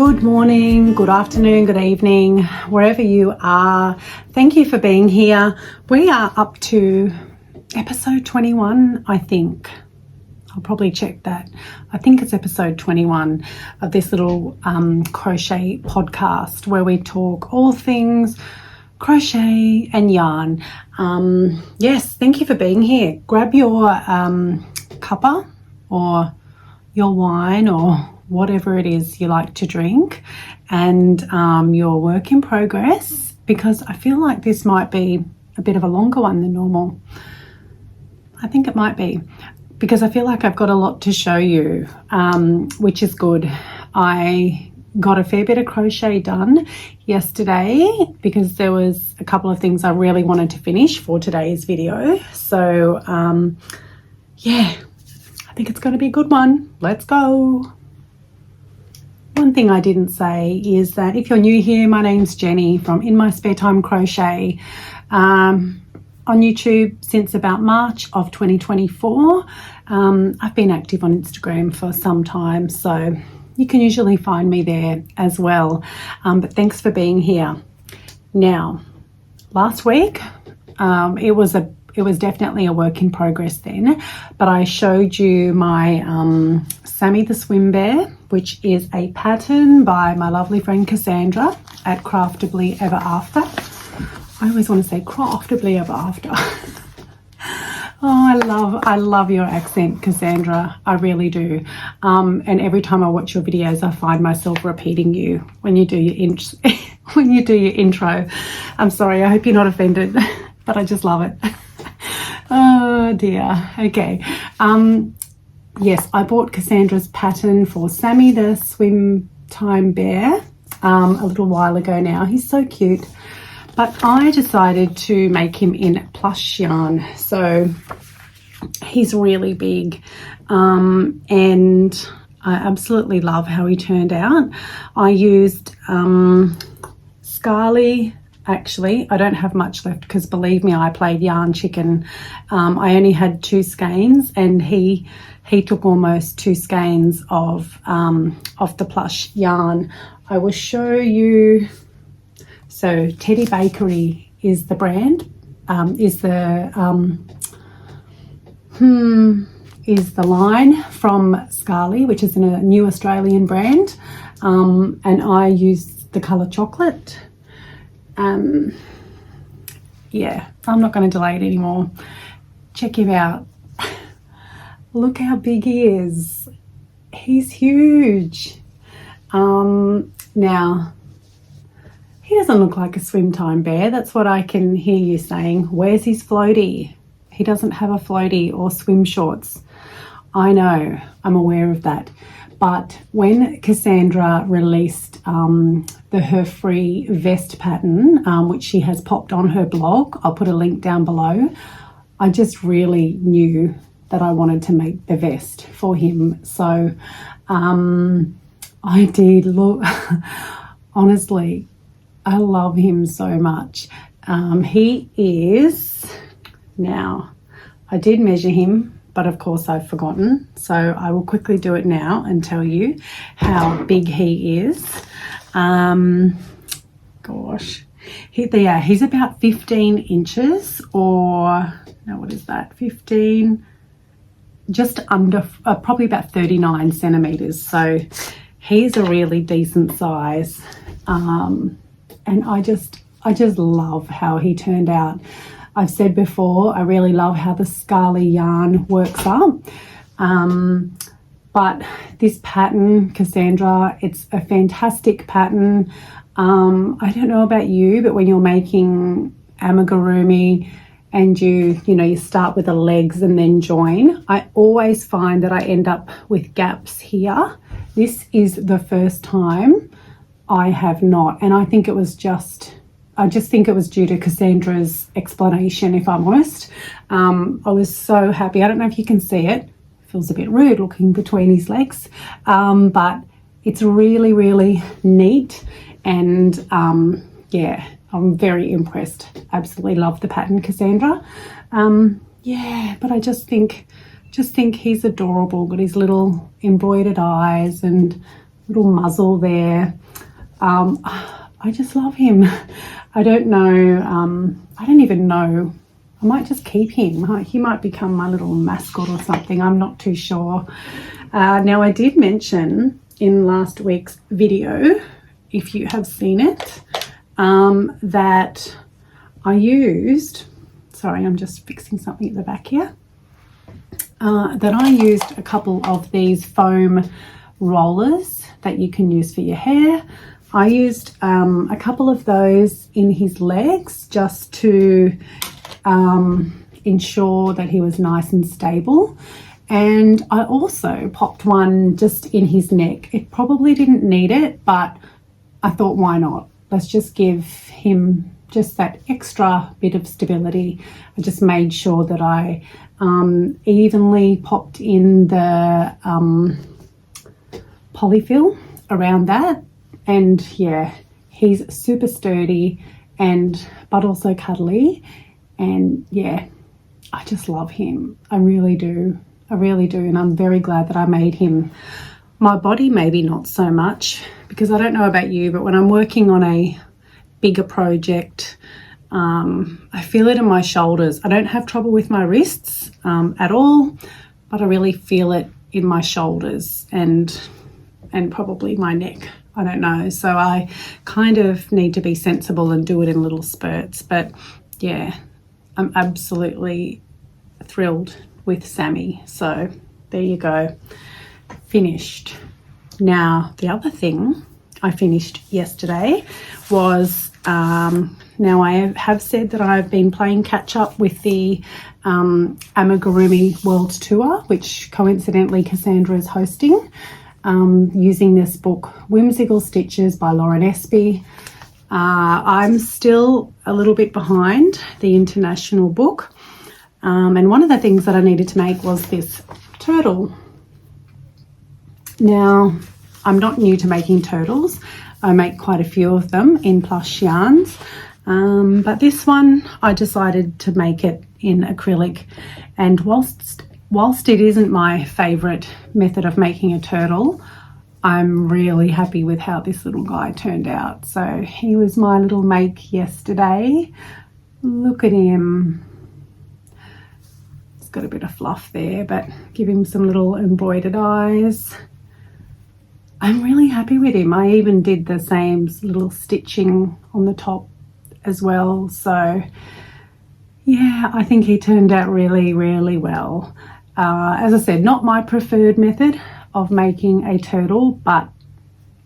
Good morning, good afternoon, good evening, wherever you are. Thank you for being here. We are up to episode 21, I think. I'll probably check that. I think it's episode 21 of this little crochet podcast where we talk all things crochet and yarn. Yes, thank you for being here. Grab your cuppa or your wine or whatever it is you like to drink and your work in progress, because I feel like this might be a bit of a longer one than normal. I think it might be, because I feel like I've got a lot to show you, which is good. I got a fair bit of crochet done yesterday because there was a couple of things I really wanted to finish for today's video. So yeah, I think it's going to be a good one. Let's go. One thing I didn't say is that if you're new here, my name's Jenny from Inmysparetime Crochet. On YouTube since about March of 2024. I've been active on Instagram for some time, so you can usually find me there as well. But thanks for being here. Now, last week, it was definitely a work in progress then, but I showed you my Sammy the Swim Bear, which is a pattern by my lovely friend Cassandra at Craftably Ever After. I always want to say Craftably Ever After. Oh, I love your accent, Cassandra. I really do. And every time I watch your videos, I find myself repeating you when you do your intro. I'm sorry, I hope you're not offended, but I just love it. Oh dear. Okay. Yes, I bought Cassandra's pattern for Sammy the Swim Time Bear a little while ago now. He's so cute. But I decided to make him in plush yarn. So he's really big. And I absolutely love how he turned out. I used Scarly. Actually, I don't have much left because believe me, I played yarn chicken. I only had 2 skeins and he took almost 2 skeins of the plush yarn. I will show you. So Teddy Bakery is the brand, is the line from Scarly, which is a new Australian brand, and I used the colour chocolate. Yeah, I'm not going to delay it anymore. Check him out. Look how big he is. He's huge. Now, he doesn't look like a swim time bear. That's what I can hear you saying. Where's his floaty? He doesn't have a floaty or swim shorts. I know, I'm aware of that. But when Cassandra released her free vest pattern, which she has popped on her blog, I'll put a link down below, I just really knew that I wanted to make the vest for him. So I did look, honestly, I love him so much. He is, now, I did measure him, but of course I've forgotten. So I will quickly do it now and tell you how big he is. Gosh, he's about 15 inches or, no, what is that? 15, just under, probably about 39 centimeters. So he's a really decent size. And I just love how he turned out. I've said before, I really love how the Scarly yarn works up. But this pattern, Cassandra, it's a fantastic pattern. I don't know about you, but when you're making amigurumi and you start with the legs and then join, I always find that I end up with gaps here. This is the first time I have not, and I just think it was due to Cassandra's explanation, if I'm honest. I was so happy. I don't know if you can see it. Feels a bit rude looking between his legs. But it's really, really neat. And yeah, I'm very impressed. Absolutely love the pattern, Cassandra. Yeah, but I just think he's adorable. Got his little embroidered eyes and little muzzle there. I just love him. I don't know, I don't even know. I might just keep him. He might become my little mascot or something. I'm not too sure. Now, I did mention in last week's video, if you have seen it, that I used, sorry, I'm just fixing something at the back here, that I used a couple of these foam rollers that you can use for your hair. I used a couple of those in his legs just to ensure that he was nice and stable. And I also popped one just in his neck. It probably didn't need it, but I thought, why not? Let's just give him just that extra bit of stability. I just made sure that I evenly popped in the polyfill around that. And yeah, he's super sturdy but also cuddly. And yeah, I just love him. I really do. I really do. And I'm very glad that I made him. My body, maybe not so much, because I don't know about you, but when I'm working on a bigger project, I feel it in my shoulders. I don't have trouble with my wrists at all, but I really feel it in my shoulders and probably my neck. I don't know. So I kind of need to be sensible and do it in little spurts. But yeah, I'm absolutely thrilled with Sammy. So there you go. Finished. Now, the other thing I finished yesterday was, now I have said that I've been playing catch up with the Amigurumi World Tour, which coincidentally Cassandra is hosting, using this book Whimsical Stitches by Lauren Espy. I'm still a little bit behind the international book, and one of the things that I needed to make was this turtle. Now, I'm not new to making turtles. I make quite a few of them in plush yarns, but this one I decided to make it in acrylic. And whilst it isn't my favourite method of making a turtle, I'm really happy with how this little guy turned out. So he was my little make yesterday. Look at him. He's got a bit of fluff there, but give him some little embroidered eyes. I'm really happy with him. I even did the same little stitching on the top as well. So yeah, I think he turned out really, really well. As I said, not my preferred method of making a turtle, but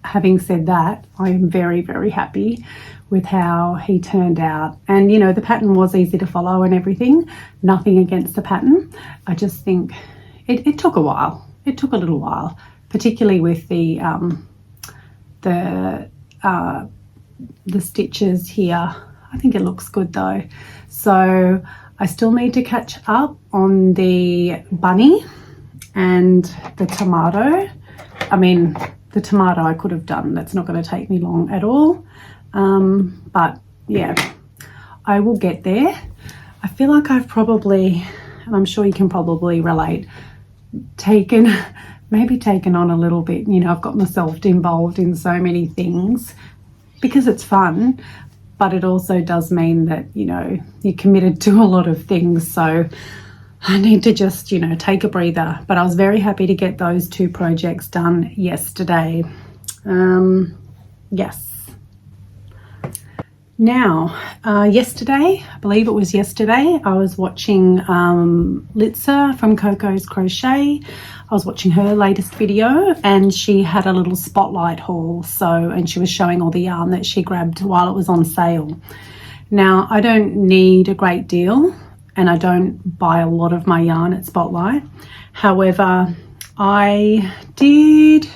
having said that, I am very, very happy with how he turned out. And you know, the pattern was easy to follow and everything. Nothing against the pattern. I just think it took a while. It took a little while, particularly with the stitches here. I think it looks good though. So I still need to catch up on the bunny and the tomato. I mean, the tomato I could have done. That's not going to take me long at all. But yeah, I will get there. I feel like I've probably, and I'm sure you can probably relate, maybe taken on a little bit. You know, I've got myself involved in so many things because it's fun, but it also does mean that, you know, you're committed to a lot of things. So I need to just, you know, take a breather. But I was very happy to get those two projects done yesterday. Yes. Now, yesterday, I believe it was yesterday, I was watching Litsa from Coco's Crochet. I was watching her latest video and she had a little spotlight haul. And she was showing all the yarn that she grabbed while it was on sale. Now, I don't need a great deal and I don't buy a lot of my yarn at Spotlight. However, I did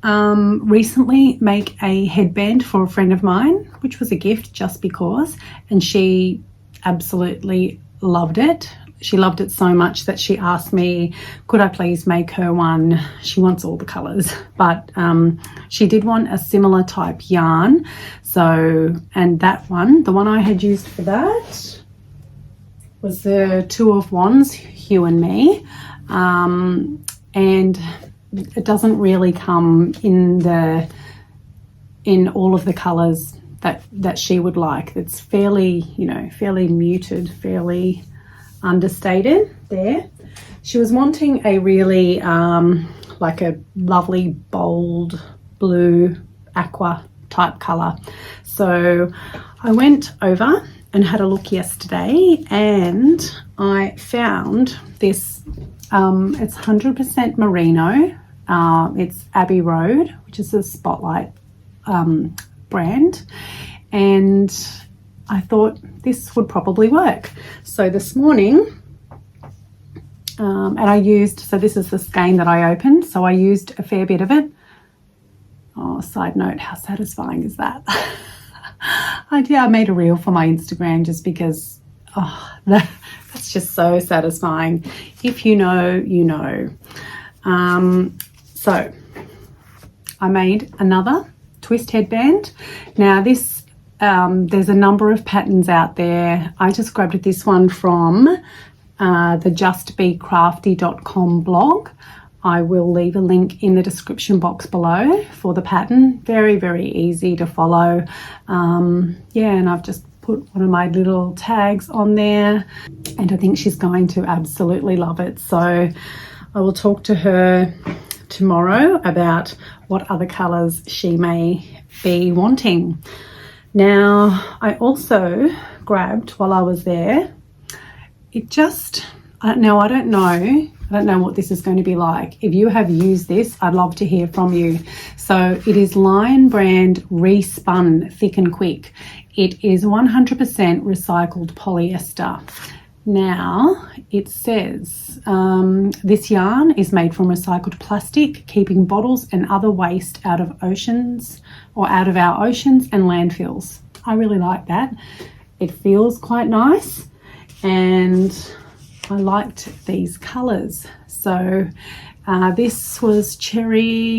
recently make a headband for a friend of mine, which was a gift just because, and she absolutely loved it. She loved it so much that she asked me, could I please make her one? She wants all the colours, but she did want a similar type yarn. So, and that one, the one I had used for that was the Two of Wands, Hue and Me. And it doesn't really come in all of the colors that she would like. It's fairly, you know, fairly muted, fairly understated there. She was wanting a really like a lovely bold blue aqua type color. So I went over and had a look yesterday, and I found this, it's 100% merino. It's Abbey Road, which is a Spotlight brand, and I thought this would probably work. So this morning, and I used, so this is the skein that I opened, so I used a fair bit of it. Oh, side note, how satisfying is that? I made a reel for my Instagram just because, oh, that's just so satisfying. If you know, you know. So I made another twist headband. Now this, there's a number of patterns out there. I just grabbed this one from the justbecrafty.com blog. I will leave a link in the description box below for the pattern. Very, very easy to follow. Yeah, and I've just put one of my little tags on there, and I think she's going to absolutely love it. So I will talk to her tomorrow about what other colours she may be wanting. Now, I also grabbed, while I was there, it just, now I don't know what this is going to be like. If you have used this, I'd love to hear from you. So it is Lion Brand Respun Thick and Quick. It is 100% recycled polyester. Now it says this yarn is made from recycled plastic, keeping bottles and other waste out of oceans, or out of our oceans and landfills. I really like that. It feels quite nice, and I liked these colours. So this was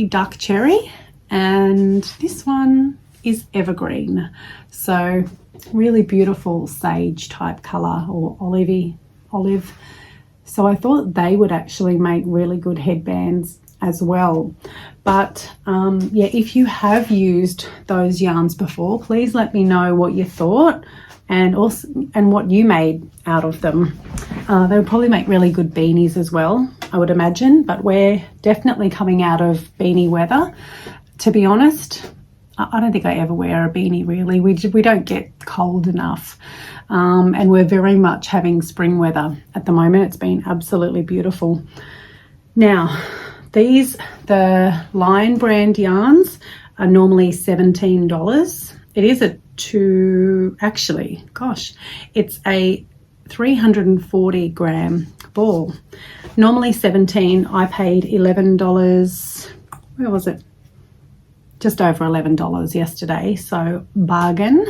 duck cherry, and this one is evergreen. So really beautiful sage type colour, or olive. So I thought they would actually make really good headbands as well. But yeah, if you have used those yarns before, please let me know what you thought, and also what you made out of them. They would probably make really good beanies as well, I would imagine, but we're definitely coming out of beanie weather. To be honest, I don't think I ever wear a beanie really. We don't get cold enough, and we're very much having spring weather at the moment. It's been absolutely beautiful. Now, the Lion Brand yarns are normally $17. It is it's a 340 gram ball. Normally $17. I paid $11. Where was it? Just over $11 yesterday, so bargain.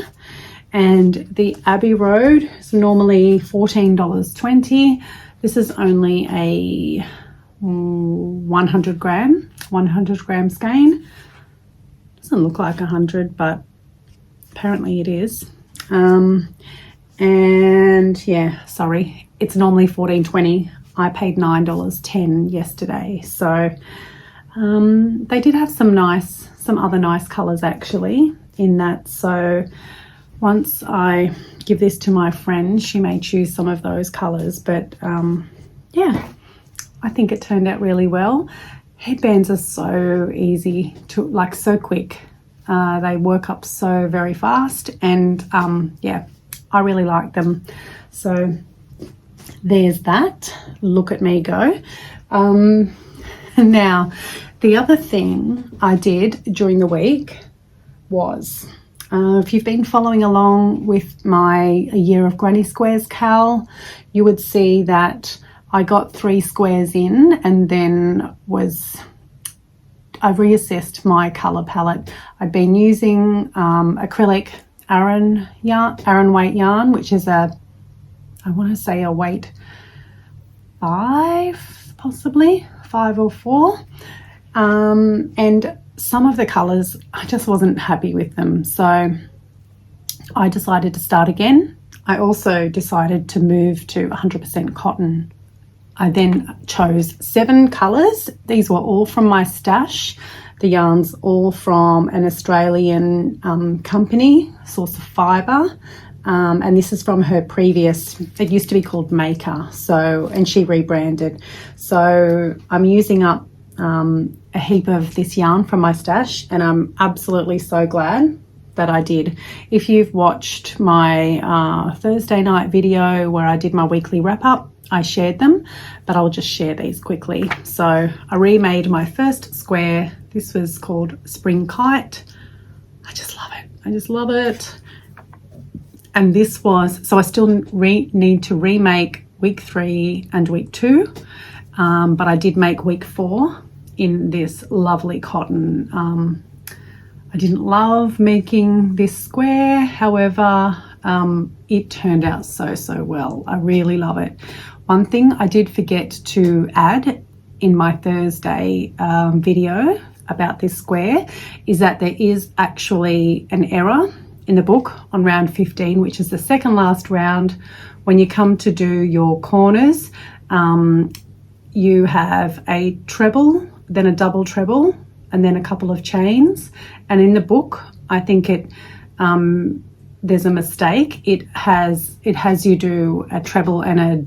And the Abbey Road is normally $14.20. This is only a 100 gram skein. Doesn't look like 100, but apparently it is. And yeah, sorry, it's normally $14.20. I paid $9.10 yesterday. So they did have some other nice colours actually in that. So once I give this to my friend, she may choose some of those colours. But yeah, I think it turned out really well. Headbands are so easy to, like, so quick. They work up so very fast, and yeah, I really like them. So there's that. Look at me go. Now, the other thing I did during the week was, if you've been following along with my A Year of Granny Squares Cal, you would see that I got 3 squares in, and then I reassessed my colour palette. I'd been using acrylic Aran weight yarn, which is I want to say a weight 5, possibly 5 or 4. And some of the colours, I just wasn't happy with them. So I decided to start again. I also decided to move to 100% cotton I then chose 7 colours. These were all from my stash. The yarns all from an Australian company, Source of Fibre. And this is from her previous, it used to be called Maker, so, and she rebranded. So I'm using up a heap of this yarn from my stash, and I'm absolutely so glad that I did. If you've watched my Thursday night video where I did my weekly wrap up, I shared them, but I'll just share these quickly. So I remade my first square. This was called Spring Kite. I just love it. I just love it. And this was, so I still need to remake week 3 and week 2, but I did make week 4 in this lovely cotton. I didn't love making this square, however, it turned out so well. I really love it. One thing I did forget to add in my Thursday video about this square is that there is actually an error in the book on round 15, which is the second last round. When you come to do your corners, you have a treble, then a double treble, and then a couple of chains. And in the book, I think it there's a mistake. It has you do a treble and a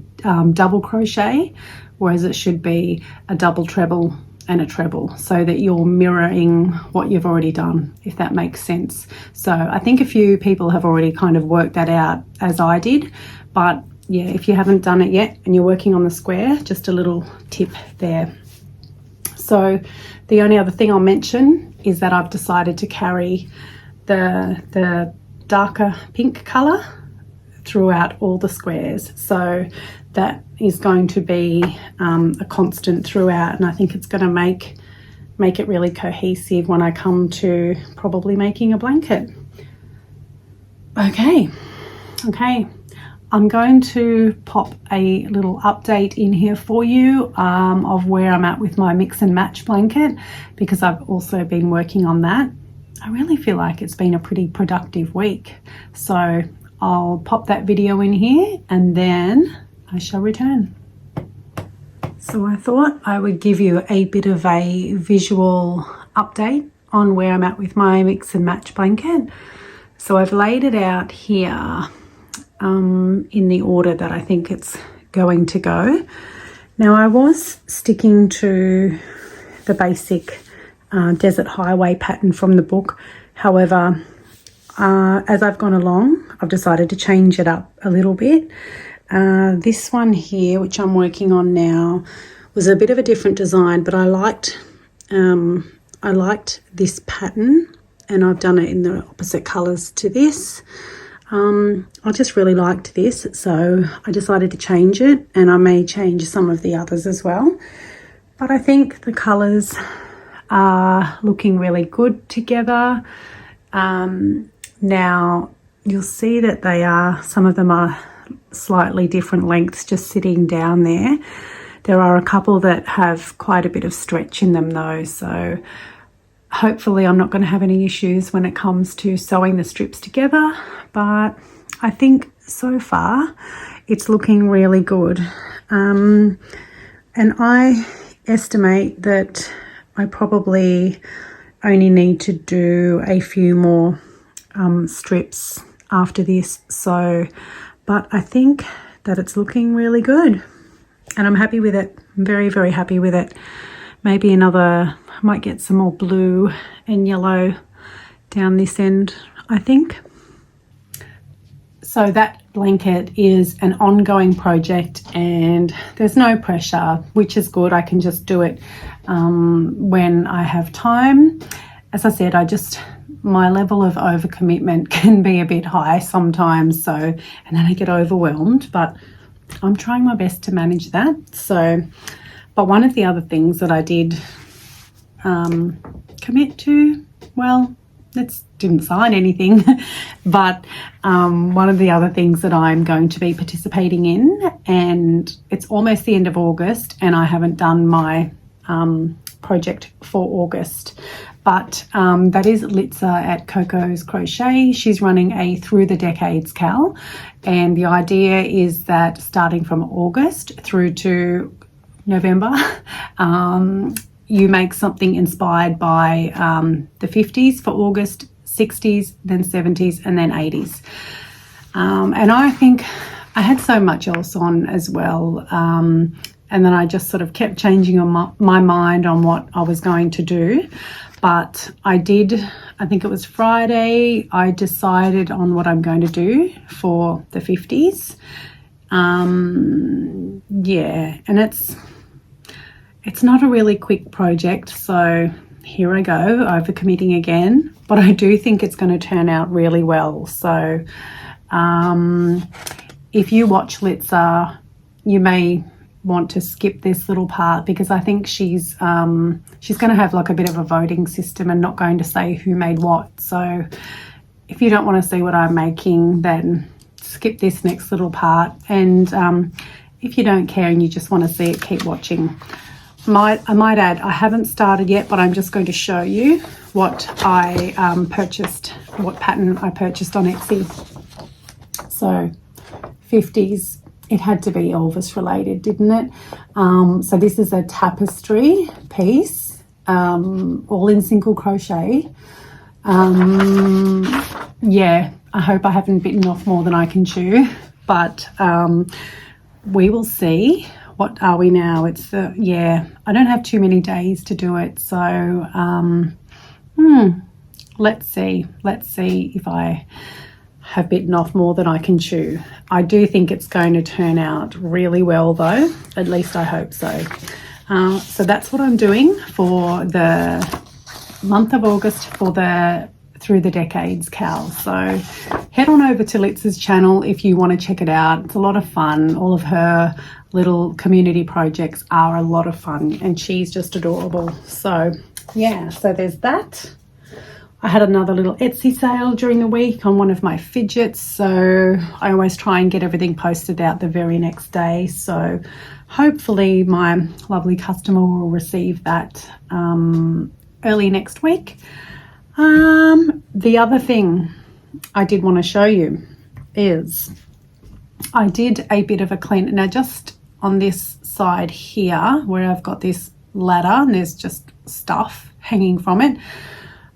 double crochet, whereas it should be a double treble and a treble, so that you're mirroring what you've already done, if that makes sense. So I think a few people have already kind of worked that out, as I did. But yeah, if you haven't done it yet and you're working on the square, just a little tip there. So the only other thing I'll mention is that I've decided to carry the darker pink colour throughout all the squares. So that is going to be a constant throughout, and I think it's going to make it really cohesive when I come to probably making a blanket. Okay. I'm going to pop a little update in here for you of where I'm at with my mix and match blanket, because I've also been working on that. I really feel like it's been a pretty productive week. So I'll pop that video in here and then I shall return. So I thought I would give you a bit of a visual update on where I'm at with my mix and match blanket. So I've laid it out here in the order that I think it's going to go. Now I was sticking to the basic desert highway pattern from the book. However, as I've gone along, I've decided to change it up a little bit. This one here, which I'm working on now, was a bit of a different design, but I liked this pattern, and I've done it in the opposite colours to this. I just really liked this, so I decided to change it, and I may change some of the others as well. But I think the colours are looking really good together. Now you'll see that they are, some of them are slightly different lengths just sitting down there. There are a couple that have quite a bit of stretch in them though, so hopefully I'm not going to have any issues when it comes to sewing the strips together. But I think so far it's looking really good. And I estimate that I probably only need to do a few more strips after this. So, but I think that it's looking really good and I'm happy with it. I'm very, very happy with it. Maybe I might get some more blue and yellow down this end, I think. So that blanket is an ongoing project and there's no pressure, which is good. I can just do it when I have time. As I said, my level of overcommitment can be a bit high sometimes, so, and then I get overwhelmed, but I'm trying my best to manage that. So, but one of the other things that I did commit to, well, didn't sign anything, but one of the other things that I'm going to be participating in, and it's almost the end of August and I haven't done my project for August. But that is Litza at Coco's Crochet. She's running a Through the Decades cal, and the idea is that starting from August through to November, you make something inspired by the 50s for August, 60s, then 70s, and then 80s. And I think I had so much else on as well. And then I just sort of kept changing on my mind on what I was going to do. But I think it was Friday, I decided on what I'm going to do for the 50s. Yeah, and it's not a really quick project, so here I go, overcommitting again. But I do think it's going to turn out really well. So if you watch Litza, you may want to skip this little part, because I think she's going to have like a bit of a voting system and not going to say who made what. So if you don't want to see what I'm making, then skip this next little part. And if you don't care and you just want to see it, keep watching. I might add, I haven't started yet, but I'm just going to show you what I purchased, what pattern I purchased on Etsy. So 50s, it had to be Elvis related, didn't it? So this is a tapestry piece, all in single crochet. Yeah, I hope I haven't bitten off more than I can chew, but we will see. What are we now? It's I don't have too many days to do it. So let's see if I have bitten off more than I can chew. I do think it's going to turn out really well though, at least I hope so. So that's what I'm doing for the month of August for the Through the Decades cal. So head on over to Litza's channel if you want to check it out. It's a lot of fun. All of her little community projects are a lot of fun, and she's just adorable. So yeah, so there's that. I had another little Etsy sale during the week on one of my fidgets, so I always try and get everything posted out the very next day. So hopefully my lovely customer will receive that early next week. The other thing I did want to show you is I did a bit of a clean. Now just on this side here where I've got this ladder and there's just stuff hanging from it,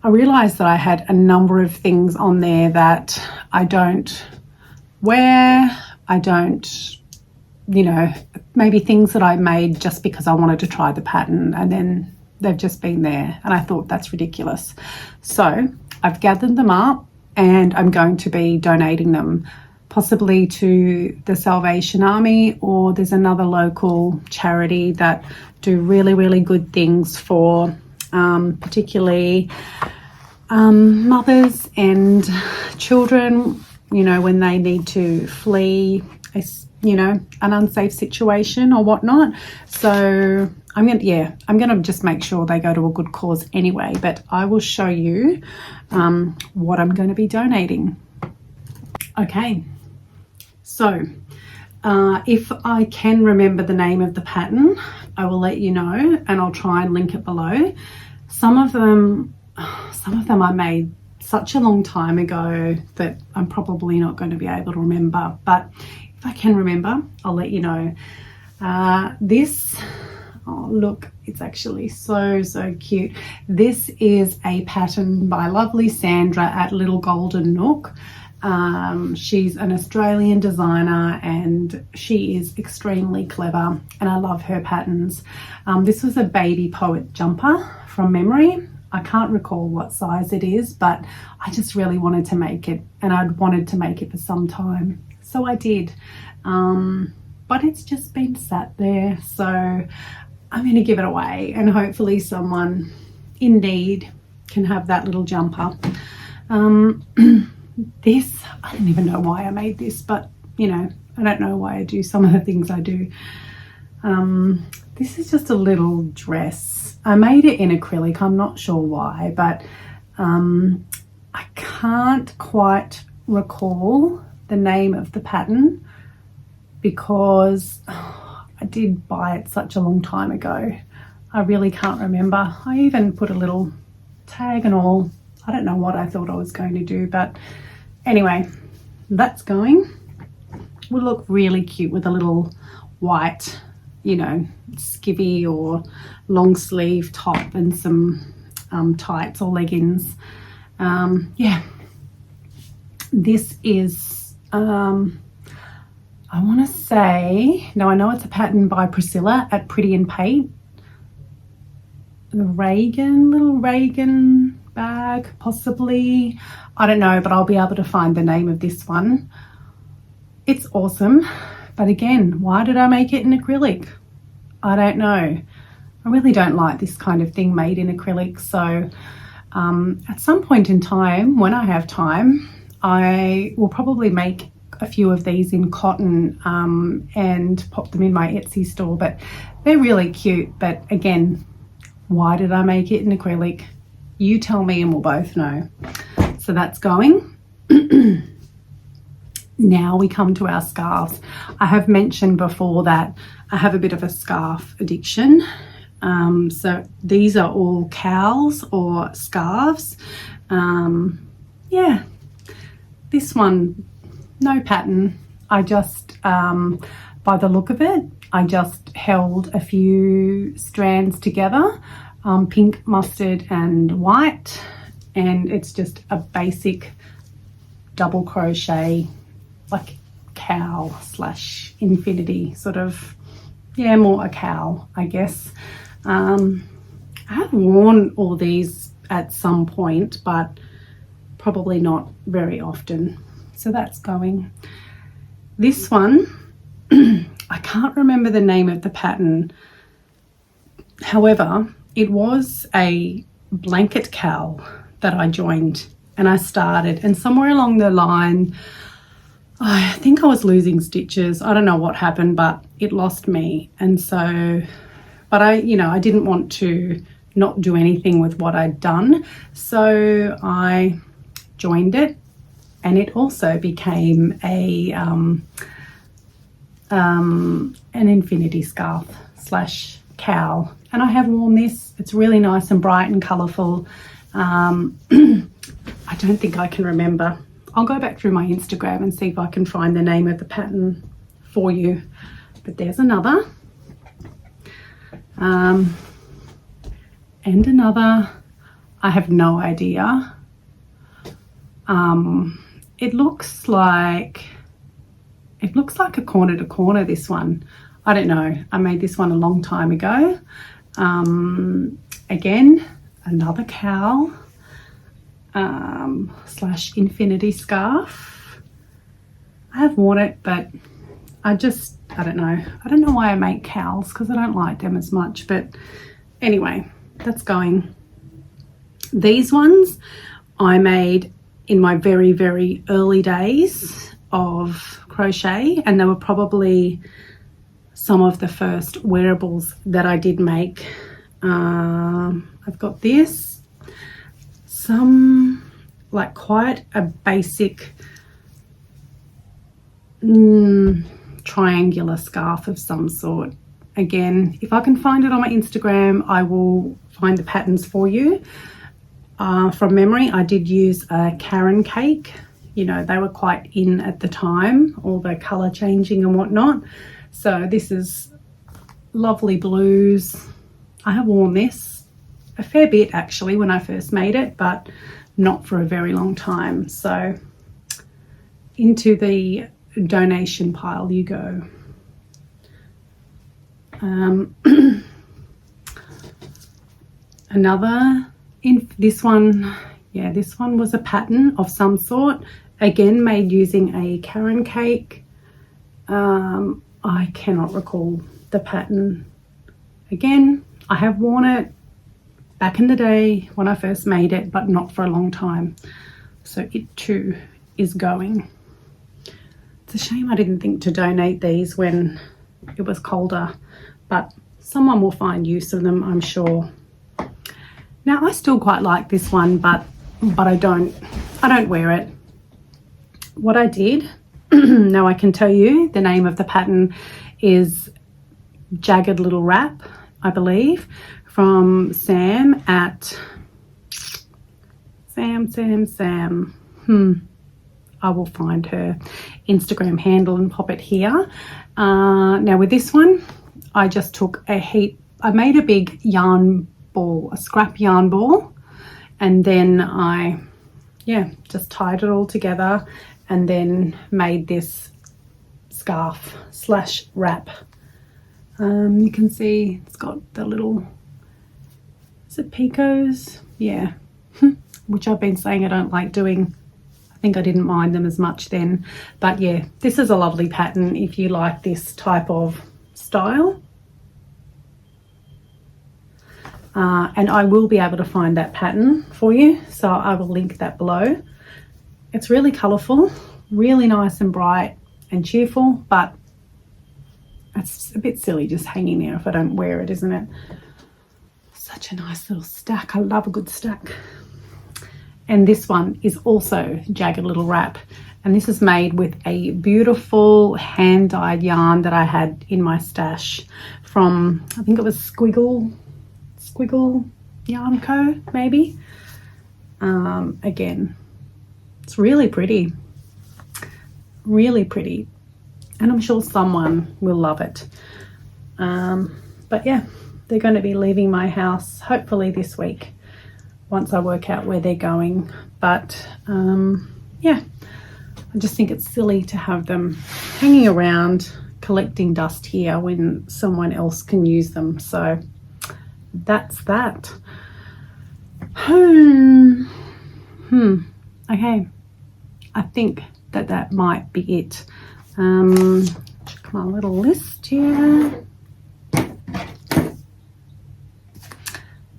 I realized that I had a number of things on there that I don't wear. I don't, maybe things that I made just because I wanted to try the pattern, and then they've just been there, and I thought that's ridiculous. So I've gathered them up and I'm going to be donating them, possibly to the Salvation Army, or there's another local charity that do really, really good things for particularly mothers and children, when they need to flee an unsafe situation or whatnot. So I'm gonna just make sure they go to a good cause anyway, but I will show you what I'm going to be donating. Okay, so if I can remember the name of the pattern, I will let you know, and I'll try and link it below. Some of them I made such a long time ago that I'm probably not going to be able to remember, but if I can remember, I'll let you know. Look, it's actually so cute. This is a pattern by lovely Sandra at Little Golden Nook. She's an Australian designer and she is extremely clever, and I love her patterns. This was a baby poet jumper from memory. I can't recall what size it is, but I just really wanted to make it, and I'd wanted to make it for some time, so I did. But it's just been sat there, so I'm going to give it away, and hopefully someone in need can have that little jumper. This, I don't even know why I made this, but I don't know why I do some of the things I do. This is just a little dress. I made it in acrylic. I'm not sure why, but I can't quite recall the name of the pattern because I did buy it such a long time ago. I really can't remember. I even put a little tag and all. I don't know what I thought I was going to do, but anyway, that's going. Will look really cute with a little white, you know, skivvy or long sleeve top and some tights or leggings. Yeah, this is I want to say, no, I know it's a pattern by Priscilla at Pretty and Paint. The little Reagan bag, possibly. I don't know, but I'll be able to find the name of this one. It's awesome. But again, why did I make it in acrylic? I don't know. I really don't like this kind of thing made in acrylic. So at some point in time, when I have time, I will probably make a few of these in cotton and pop them in my Etsy store. But they're really cute. But again, why did I make it in acrylic? You tell me and we'll both know. So that's going. Now we come to our scarves. I have mentioned before that I have a bit of a scarf addiction. So these are all cowls or scarves. Yeah, this one, no pattern. I just, by the look of it, I just held a few strands together, pink, mustard and white, and it's just a basic double crochet, like cowl slash infinity sort of, yeah, more a cowl, I guess. I have worn all these at some point, but probably not very often. So that's going. This one, I can't remember the name of the pattern. However, it was a blanket cowl that I joined and I started, and somewhere along the line, I think I was losing stitches. I don't know what happened, but it lost me. And so, but I didn't want to not do anything with what I'd done. So I joined it, and it also became an infinity scarf slash cowl. And I have worn this. It's really nice and bright and colourful. I don't think I can remember. I'll go back through my Instagram and see if I can find the name of the pattern for you. But there's another. And another. I have no idea. It looks like a corner to corner, this one. I don't know. I made this one a long time ago. Again, another cowl slash infinity scarf. I have worn it, but I don't know. I don't know why I make cowls, because I don't like them as much. But anyway, that's going. These ones I made in my very, very early days of crochet, and they were probably some of the first wearables that I did make. I've got this, some like quite a basic triangular scarf of some sort. Again, if I can find it on my Instagram, I will find the patterns for you. From memory, I did use a Karen cake. You know, they were quite in at the time, all the colour changing and whatnot. So this is lovely blues. I have worn this a fair bit actually when I first made it, but not for a very long time. So into the donation pile you go. This one was a pattern of some sort, again made using a Karen cake. I cannot recall the pattern. Again, I have worn it back in the day when I first made it, but not for a long time. So it too is going. It's a shame I didn't think to donate these when it was colder, but someone will find use of them, I'm sure. Now I still quite like this one, but I don't wear it. What I did, now I can tell you the name of the pattern is Jagged Little Wrap, I believe, from Sam at Sam. I will find her Instagram handle and pop it here. Now with this one, I just took I made a big yarn ball, a scrap yarn ball, and then I just tied it all together and then made this scarf / wrap. You can see it's got the little, is it picots? Yeah, which I've been saying I don't like doing. I think I didn't mind them as much then, but yeah, this is a lovely pattern if you like this type of style. And I will be able to find that pattern for you, so I will link that below. It's really colourful, really nice and bright and cheerful, but it's a bit silly just hanging there if I don't wear it, isn't it? Such a nice little stack. I love a good stack. And this one is also Jagged Little Wrap, and this is made with a beautiful hand-dyed yarn that I had in my stash from, I think it was Squiggle Yarn Co, maybe. Again, it's really pretty, and I'm sure someone will love it. But yeah, they're going to be leaving my house hopefully this week once I work out where they're going. But yeah, I just think it's silly to have them hanging around collecting dust here when someone else can use them. So that's that. Okay, I think that might be it. Check my little list here.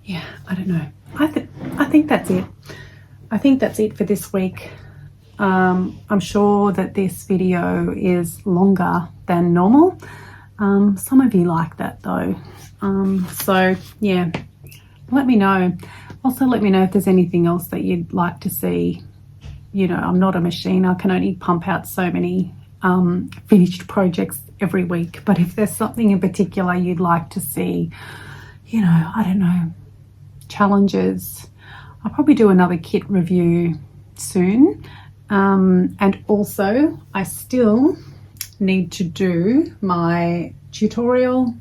Yeah, I don't know. I think that's it. I think that's it for this week. I'm sure that this video is longer than normal. Some of you like that though. So yeah, let me know. Also let me know if there's anything else that you'd like to see. You know, I'm not a machine. I can only pump out so many finished projects every week. But if there's something in particular you'd like to see, you know, I don't know, challenges. I'll probably do another kit review soon. And also I still need to do my tutorial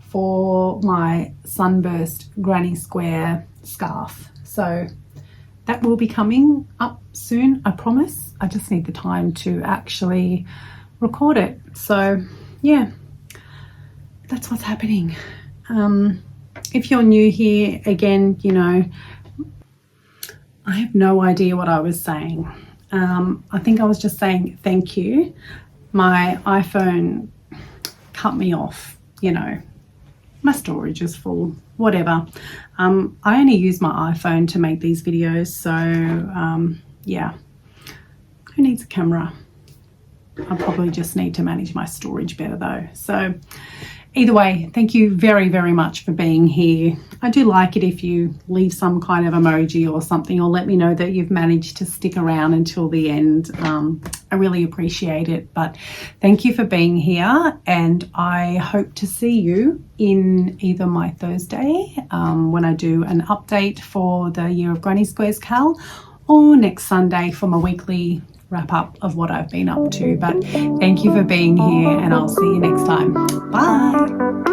for my sunburst granny square scarf. So that will be coming up soon, I promise. I just need the time to actually record it. So yeah, that's what's happening. If you're new here, again, you know, I have no idea what I was saying. I think I was just saying thank you. My iPhone cut me off, you know, my storage is full, whatever. I only use my iPhone to make these videos, so yeah, who needs a camera? I probably just need to manage my storage better though. So either way, thank you very, very much for being here. I do like it if you leave some kind of emoji or something, or let me know that you've managed to stick around until the end. I really appreciate it. But thank you for being here, and I hope to see you in either my Thursday when I do an update for the Year of Granny Squares Cal, or next Sunday for my weekly wrap up of what I've been up to. But thank you for being here, and I'll see you next time. Bye.